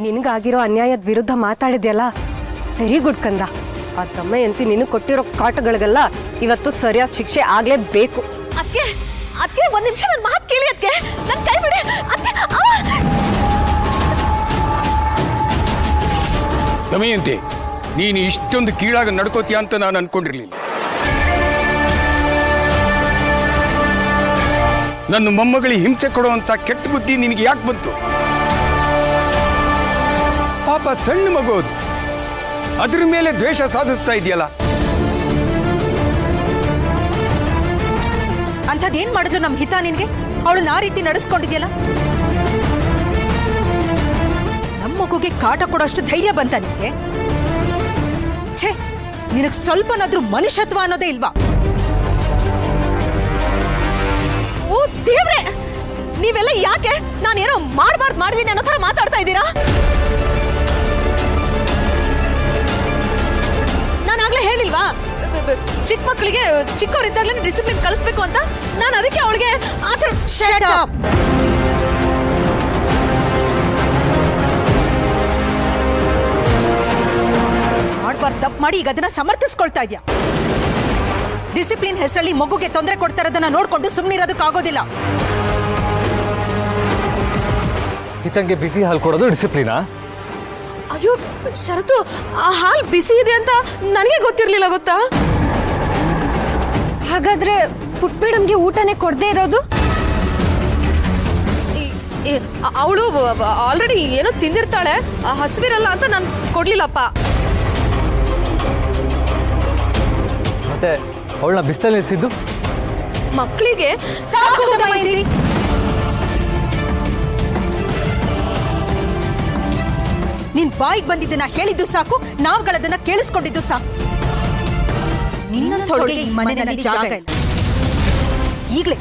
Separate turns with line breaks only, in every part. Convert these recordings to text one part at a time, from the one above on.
ನಿನಗಾಗಿರೋ ಅನ್ಯಾಯದ ವಿರುದ್ಧ ಮಾತಾಡಿದ್ಯಲ್ಲ, very good ಕಂದ. ಆ ದಮಯಂತಿ ನೀನು ಕೊಟ್ಟಿರೋ ಕಾಟಗಳಿಗೆಲ್ಲ ಇವತ್ತು ಸರಿಯಾದ ಶಿಕ್ಷೆ ಆಗ್ಲೇಬೇಕು.
ಅಕ್ಕೆ ಅಕ್ಕೆ ಒಂದ್ ನಿಮಿಷ ನನ್ನ ಮಾತು ಕೇಳಿ ಅಕ್ಕೆ, ನನ್ ಕೈ ಬಿಡಿ ಅಕ್ಕೆ.
ದಮಯಂತಿ, ನೀನು ಇಷ್ಟೊಂದು ಕೀಳಾಗಿ ನಡ್ಕೋತೀಯ ಅಂತ ನಾನು ಅನ್ಕೊಂಡಿರ್ಲಿಲ್ಲ. ನನ್ನ ಮೊಮ್ಮಗಳಿಗೆ ಹಿಂಸೆ ಕೊಡುವಂತ ಕೆಟ್ಟ ಬುದ್ಧಿ ನಿನಗೆ ಯಾಕೆ ಬಂತು? ಪಾಪ ಸಣ್ಣ ಮಗು, ಅದ್ರ ಮೇಲೆ ದ್ವೇಷ ಸಾಧಿಸ್ತಾ ಇದೆಯಲ್ಲ.
ಅಂಥದ್ದೇನ್ ಮಾಡಿದ್ರು ನಮ್ ಹಿತ ನಿನ್ಗೆ? ಅವಳನ್ನ ಆ ರೀತಿ ನಡೆಸ್ಕೊಂಡಿದ್ಯಲ್ಲ. ನಮ್ಮ ಮಗುಗೆ ಕಾಟ ಕೊಡೋಷ್ಟು ಧೈರ್ಯ ಬಂತ ನಿನ್ಗೆ? ಛೇ, ನಿನಗ್ ಸ್ವಲ್ಪನಾದ್ರೂ ಮನುಷ್ಯತ್ವ ಅನ್ನೋದೇ ಇಲ್ವಾ? ಓ ದೇವ್ರೆ, ನೀವೆಲ್ಲ ಯಾಕೆ ನಾನೇನೋ ಮಾಡ್ಬಾರ್ದು ಮಾಡಿದೀನಿ ಅನ್ನೋ ತರ ಮಾತಾಡ್ತಾ ಇದ್ದೀರಾ? ನಾನಾಗ್ಲೇ ಹೇಳಿಲ್ವಾ ಚಿಕ್ಕ ಮಕ್ಕಳಿಗೆ ಚಿಕ್ಕವರಿದ್ದಾಗಲೇ ಡಿಸಿಪ್ಲಿನ್ ಕಲಿಸ್ಬೇಕು ಅಂತ? ನಾನು ಅದಕ್ಕೆ ಅವಳಿಗೆ ಆ ಥರ ಶಟ್ ಅಪ್ ಮಾಡ್ಬಾರ್ದು ತಪ್ಪು ಮಾಡಿ ಈಗ ಅದನ್ನ ಸಮರ್ಥಿಸ್ಕೊಳ್ತಾ ಇದ್ಯಾ. ಡಿಸಿಪ್ಲಿನ್ ಹೆಸರಲ್ಲಿ ಮಗುಗೆ ತೊಂದರೆ ಕೊಡ್ತಾ ಇರೋದನ್ನ ನೋಡ್ಕೊಂಡು ಸುಮ್ಮನಿರೋದಕ್ಕಾಗೋದಿಲ್ಲ.
ಹಿತಂಗೆ ಬಿಸಿ ಹಾಲು ಕೊಡೋದು ಡಿಸಿಪ್ಲಿನಾ?
ಅಯ್ಯೋ ಶರತು, ಆ ಹಾಲ್ ಬಿಸಿ ಇದೆ ಅಂತ ನನಗೆ ಗೊತ್ತಿರ್ಲಿಲ್ಲ, ಗೊತ್ತಾ?
ಹಾಗಾದ್ರೆ ಪುಟ್ಬೇಡಮ್ಗೆ ಊಟನೇ ಕೊಡದೇ ಇರೋದು?
ಅವಳು ಆಲ್ರೆಡಿ ಏನೋ ತಿಂದಿರ್ತಾಳೆ, ಹಸಿವಿರಲ್ಲ ಅಂತ ನಾನು ಕೊಡ್ಲಿಲ್ಲಪ್ಪ.
ಮತ್ತೆ ಅವಳನ್ನ ಬಿಸ್ತಲ್ಲಿ ನಿಲ್ಸಿದ್ದು?
ಮಕ್ಕಳಿಗೆ ಸಾಕು ದಮಯಂತಿ. ನಿನ್ ಬಾಯಿಗೆ ಬಂದಿದ್ದನ್ನ ಹೇಳಿದ್ದು ಸಾಕು, ನಾವುಗಳದನ್ನ ಕೇಳಿಸ್ಕೊಂಡಿದ್ದು ಸಾಕು. ನಿನ್ನಂಥವಳಿಗೆ ಈ ಮನೆಯಲ್ಲಿ ಜಾಗ ಇಲ್ಲ. ಈಗಲೇ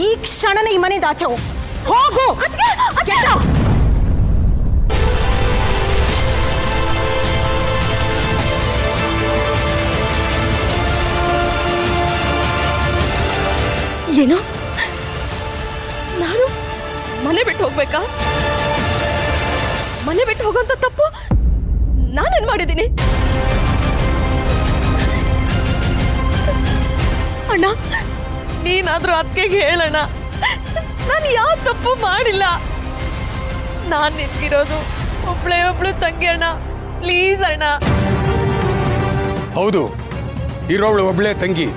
ಈ ಕ್ಷಣನೇ ಈ ಮನೆಯಿಂದ ಆಚೆ ಹೋಗು. ಏನು? ನಾನು ಮನೆ ಬಿಟ್ಟು ಹೋಗ್ಬೇಕಾ? ಮನೆ ಬಿಟ್ಟು ಹೋಗೋಂತ ತಪ್ಪು ನಾನೇನ್ ಮಾಡಿದ್ದೀನಿ? ಅಣ್ಣ, ನೀನಾದ್ರೂ ಅತ್ತಿಗೆಗೆ ಹೇಳಣ್ಣ, ನಾನು ಯಾವ ತಪ್ಪು ಮಾಡಿಲ್ಲ. ನಾನ್ ನಿನ್ಗಿರೋದು ಒಬ್ಳು ತಂಗಿ ಅಣ್ಣ, ಪ್ಲೀಸ್ ಅಣ್ಣ.
ಹೌದು, ಇರೋವಳು ಒಬ್ಳೆ ತಂಗಿ.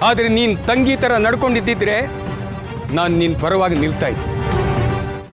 ಆದ್ರೆ ನೀನ್ ತಂಗಿ ತರ ನಡ್ಕೊಂಡಿದ್ದಿದ್ರೆ ನಾನು ನಿನ್ ಪರವಾಗಿ ನಿಲ್ತಾ ಇದ್ದೆ.